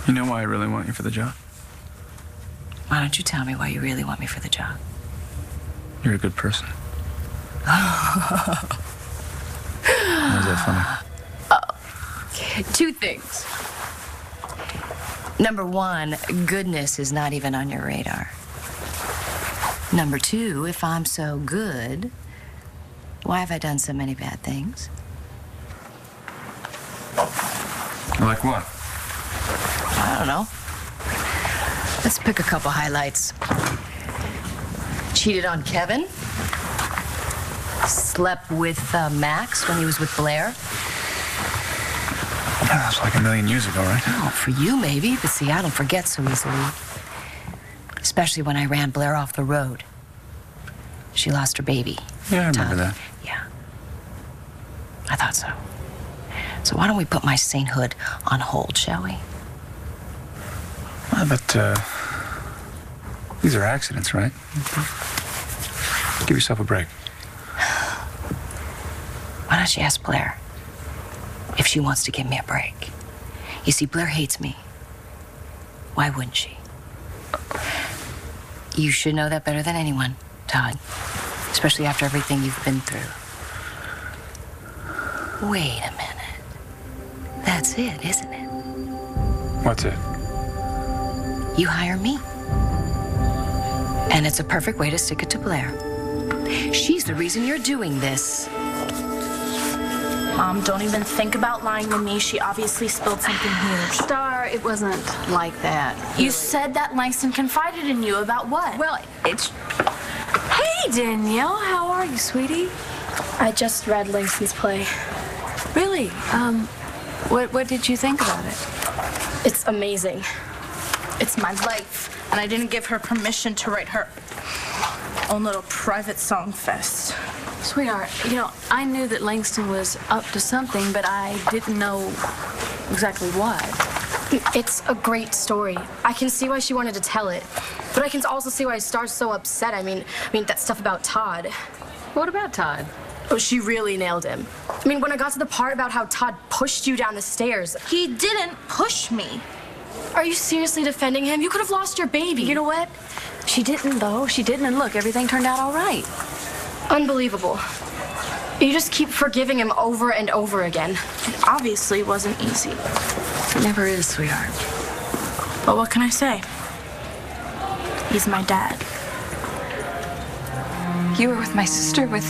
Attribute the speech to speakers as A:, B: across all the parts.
A: You know why I really want you for the job?
B: Why don't you tell me why you really want me for the job?
A: You're a good person. How's that funny?
B: Two things. Number one, goodness is not even on your radar. Number two, if I'm so good, why have I done so many bad things?
A: Like what?
B: I don't know. Let's pick a couple highlights. Cheated on Kevin. Slept with Max when he was with Blair.
A: That's like a million years ago, right?
B: Oh, for you maybe, but see, I don't forget so easily. Especially when I ran Blair off the road. She lost her baby.
A: Yeah, I remember that.
B: Yeah. I thought so. So why don't we put my sainthood on hold, shall we?
A: Well, but, these are accidents, right?
B: Mm-hmm.
A: Give yourself a break.
B: Why don't you ask Blair if she wants to give me a break? You see, Blair hates me. Why wouldn't she? You should know that better than anyone, Todd. Especially after everything you've been through. Wait a minute. That's it, isn't it?
A: What's it?
B: You hire me. And it's a perfect way to stick it to Blair. She's the reason you're doing this.
C: Mom, don't even think about lying to me. She obviously spilled something huge.
D: Star, it wasn't like that.
C: You said that Langston confided in you about what?
D: Well, it's...
C: Hey, Danielle, how are you, sweetie?
E: I just read Langston's play.
D: Really? What did you think about it?
E: It's amazing.
C: It's my life, and I didn't give her permission to write her own little private song fest.
D: Sweetheart, you know, I knew that Langston was up to something, but I didn't know exactly what.
E: It's a great story. I can see why she wanted to tell it, but I can also see why Star's so upset. I mean that stuff about Todd.
D: What about Todd?
E: Oh, she really nailed him. I mean, when I got to the part about how Todd pushed you down the stairs.
C: He didn't push me.
E: Are you seriously defending him? You could have lost your baby.
D: You know what? She didn't, though. She didn't, and look, everything turned out all right.
E: Unbelievable. You just keep forgiving him over and over again.
C: It obviously wasn't easy.
D: It never is, sweetheart.
C: But what can I say? He's my dad.
D: You were with my sister, with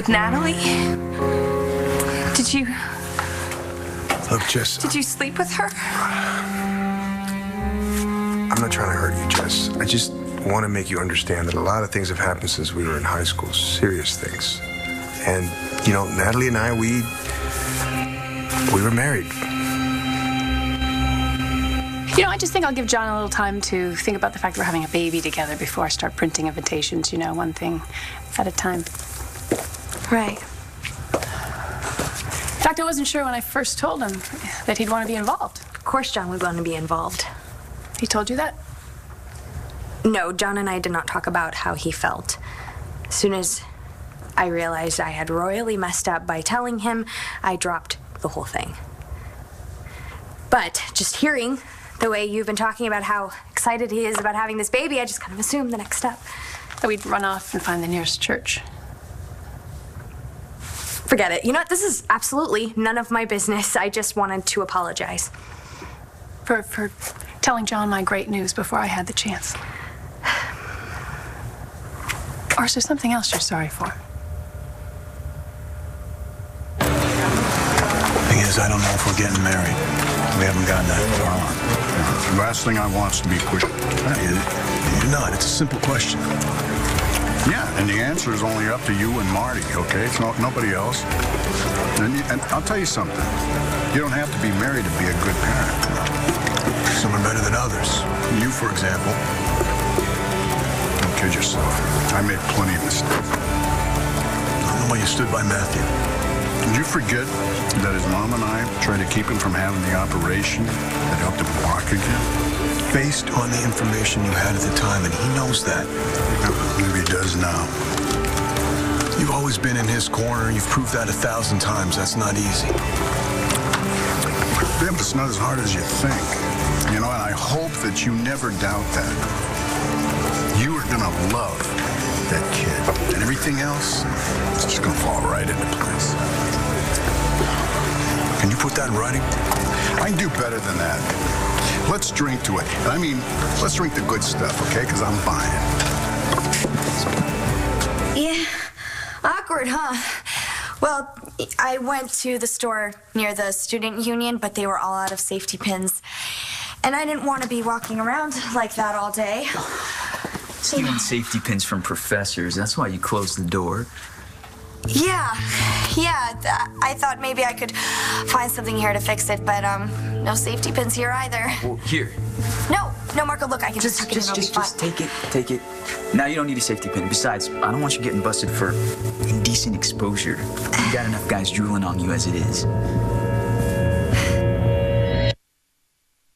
D: Natalie? Did you...
F: Look, Jess...
D: Did you sleep with her?
F: I'm not trying to hurt you, Jess. I just want to make you understand that a lot of things have happened since we were in high school. Serious things. And, you know, Natalie and I, we were married.
D: You know, I just think I'll give John a little time to think about the fact that we're having a baby together before I start printing invitations, you know, one thing at a time.
C: Right.
D: In fact, I wasn't sure when I first told him that he'd want to be involved.
G: Of course John would want to be involved.
D: He told you that?
G: No, John and I did not talk about how he felt. As soon as I realized I had royally messed up by telling him, I dropped the whole thing. But just hearing the way you've been talking about how excited he is about having this baby, I just kind of assumed the next step.
D: That we'd run off and find the nearest church.
G: Forget it. You know what? This is absolutely none of my business. I just wanted to apologize.
D: For telling John my great news before I had the chance. Or is there something else you're sorry for?
H: Thing is, I don't know if we're getting married. We haven't gotten that far on.
I: The last thing I want is to be pushed.
H: You're not. It's a simple question.
I: Yeah, and the answer is only up to you and Marty, okay? It's not nobody else. And I'll tell you something. You don't have to be married to be a good parent.
H: Some are better than others. You, for example.
I: Don't kid yourself. I made plenty of mistakes.
H: I don't know why you stood by Matthew.
I: Did you forget that his mom and I tried to keep him from having the operation that helped him walk again?
H: Based on the information you had at the time, and he knows that.
I: Maybe he does now.
H: You've always been in his corner. You've proved that 1,000 times. That's not easy.
I: Yeah, but it's not as hard as you think. You know, and I hope that you never doubt that. You are gonna love that kid. And everything else is just gonna fall right into place.
H: Can you put that in writing?
I: I can do better than that. Let's drink to it. I mean, let's drink the good stuff, okay? Because I'm buying.
G: Yeah, awkward, huh? Well, I went to the store near the student union, but they were all out of safety pins. And I didn't want to be walking around like that all day.
J: Stealing safety pins from professors, that's why you closed the door.
G: Yeah. I thought maybe I could find something here to fix it, but no safety pins here either.
J: Well, here.
G: No, Marco, look, I can just tuck it in, it'll be fine.
J: Just take it. Now you don't need a safety pin. Besides, I don't want you getting busted for indecent exposure. You got enough guys drooling on you as it is.